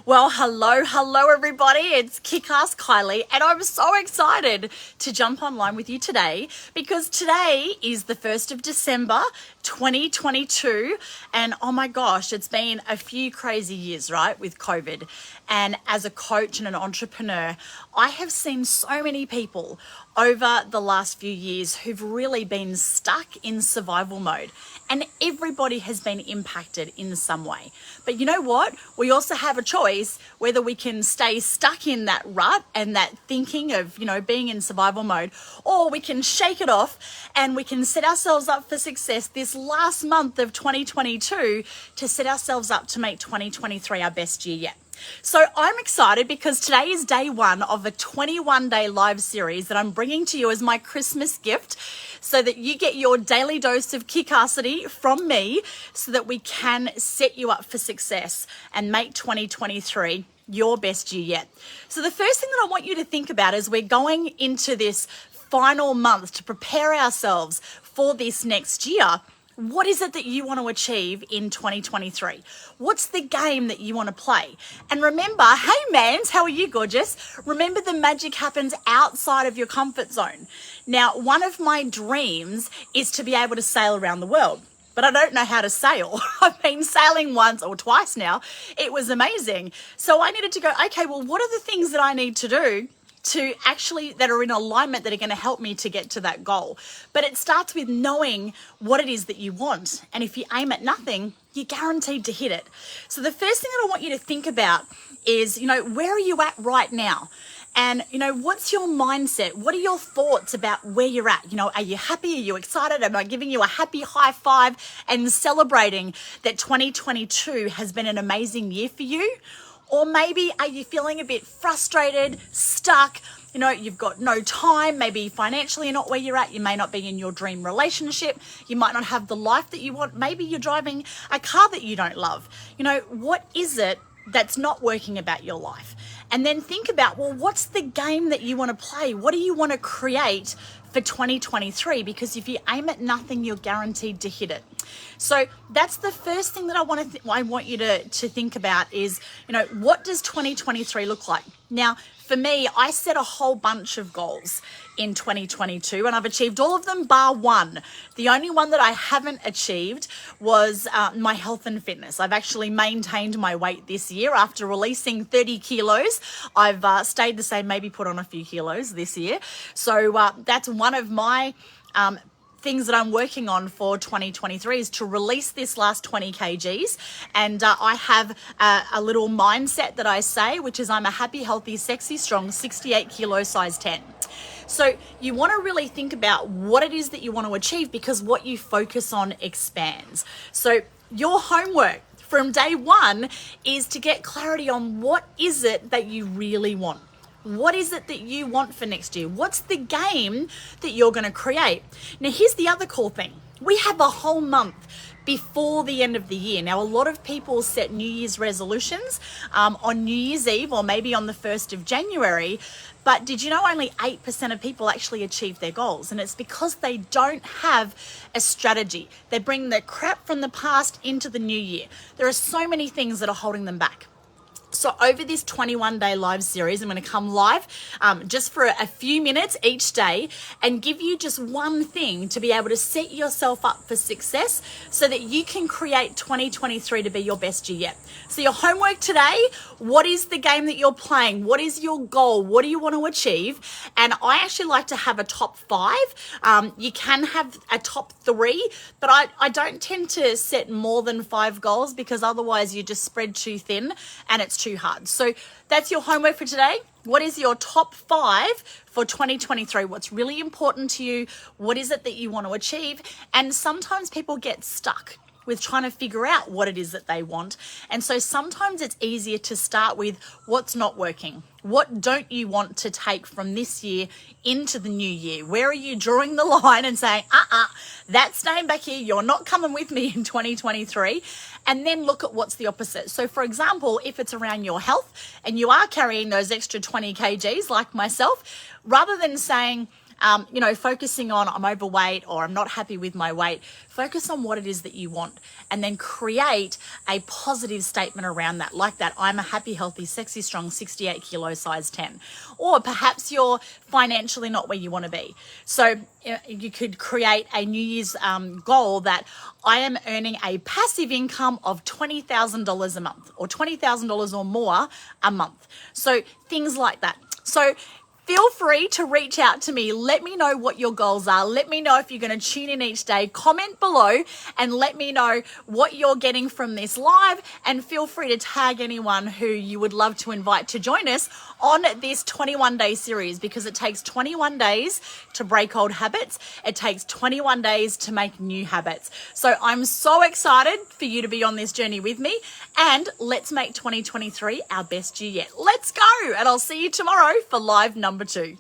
Well, hello everybody. It's KickAss Kylie, and I'm so excited to jump online with you today because today is the 1st of December, 2022, and oh my gosh, it's been a few crazy years, right, with COVID. And as a coach and an entrepreneur, I have seen so many people over the last few years who've really been stuck in survival mode, and everybody has been impacted in some way. But you know what? We also have a choice whether we can stay stuck in that rut and that thinking of, being in survival mode, or we can shake it off and we can set ourselves up for success this last month of 2022 to set ourselves up to make 2023 our best year yet. So I'm excited because today is day one of a 21-day live series that I'm bringing to you as my Christmas gift so that you get your daily dose of KickAssity from me so that we can set you up for success and make 2023 your best year yet. So the first thing that I want you to think about is we're going into this final month to prepare ourselves for this next year. What is it that you want to achieve in 2023? What's the game that you want to play? And remember, hey mans, how are you, gorgeous? Remember, the magic happens outside of your comfort zone. Now, one of my dreams is to be able to sail around the world, but I don't know how to sail. I've been sailing once or twice now. It was amazing. So I needed to go, okay, well, what are the things that I need to do that are in alignment that are going to help me to get to that goal? But it starts with knowing what it is that you want. And if you aim at nothing, you're guaranteed to hit it. So the first thing that I want you to think about is, where are you at right now? And, what's your mindset? What are your thoughts about where you're at? Are you happy? Are you excited? Am I giving you a happy high five and celebrating that 2022 has been an amazing year for you? Or maybe are you feeling a bit frustrated, stuck? You've got no time, maybe financially you're not where you're at. You may not be in your dream relationship. You might not have the life that you want. Maybe you're driving a car that you don't love. What is it that's not working about your life? And then think about, well, what's the game that you want to play? What do you want to create for 2023? Because if you aim at nothing, you're guaranteed to hit it. So that's the first thing that I want you to think about is, what does 2023 look like? Now, for me, I set a whole bunch of goals in 2022 and I've achieved all of them bar one. The only one that I haven't achieved was my health and fitness. I've actually maintained my weight this year after releasing 30 kilos. I've stayed the same, maybe put on a few kilos this year. So that's one of my things that I'm working on for 2023 is to release this last 20 kgs. And I have a little mindset that I say, which is I'm a happy, healthy, sexy, strong, 68 kilo, size 10. So you want to really think about what it is that you want to achieve because what you focus on expands. So your homework from day one is to get clarity on what is it that you really want. What is it that you want for next year? What's the game that you're going to create? Now, here's the other cool thing. We have a whole month before the end of the year. Now, a lot of people set New Year's resolutions on New Year's Eve or maybe on the 1st of January. But did you know only 8% of people actually achieve their goals? And it's because they don't have a strategy. They bring the crap from the past into the new year. There are so many things that are holding them back. So over this 21-day live series, I'm going to come live just for a few minutes each day and give you just one thing to be able to set yourself up for success so that you can create 2023 to be your best year yet. So your homework today, what is the game that you're playing? What is your goal? What do you want to achieve? And I actually like to have a top 5. You can have a top 3, but I don't tend to set more than 5 goals because otherwise you just spread too thin and it's too hard. So that's your homework for today. What is your top 5 for 2023? What's really important to you? What is it that you want to achieve? And sometimes people get stuck with trying to figure out what it is that they want. And so sometimes it's easier to start with what's not working. What don't you want to take from this year into the new year? Where are you drawing the line and saying, that's staying back here. You're not coming with me in 2023. And then look at what's the opposite. So for example, if it's around your health and you are carrying those extra 20 kgs like myself, rather than saying, focusing on I'm overweight or I'm not happy with my weight. Focus on what it is that you want and then create a positive statement around that, like that I'm a happy, healthy, sexy, strong 68 kilo size 10. Or perhaps you're financially not where you want to be. So you could create a New Year's goal that I am earning a passive income of $20,000 a month or $20,000 or more a month. So things like that. So feel free to reach out to me. Let me know what your goals are. Let me know if you're going to tune in each day. Comment below and let me know what you're getting from this live. And feel free to tag anyone who you would love to invite to join us on this 21-day series, because it takes 21 days to break old habits. It takes 21 days to make new habits. So I'm so excited for you to be on this journey with me, and let's make 2023 our best year yet. Let's go. And I'll see you tomorrow for live number 2.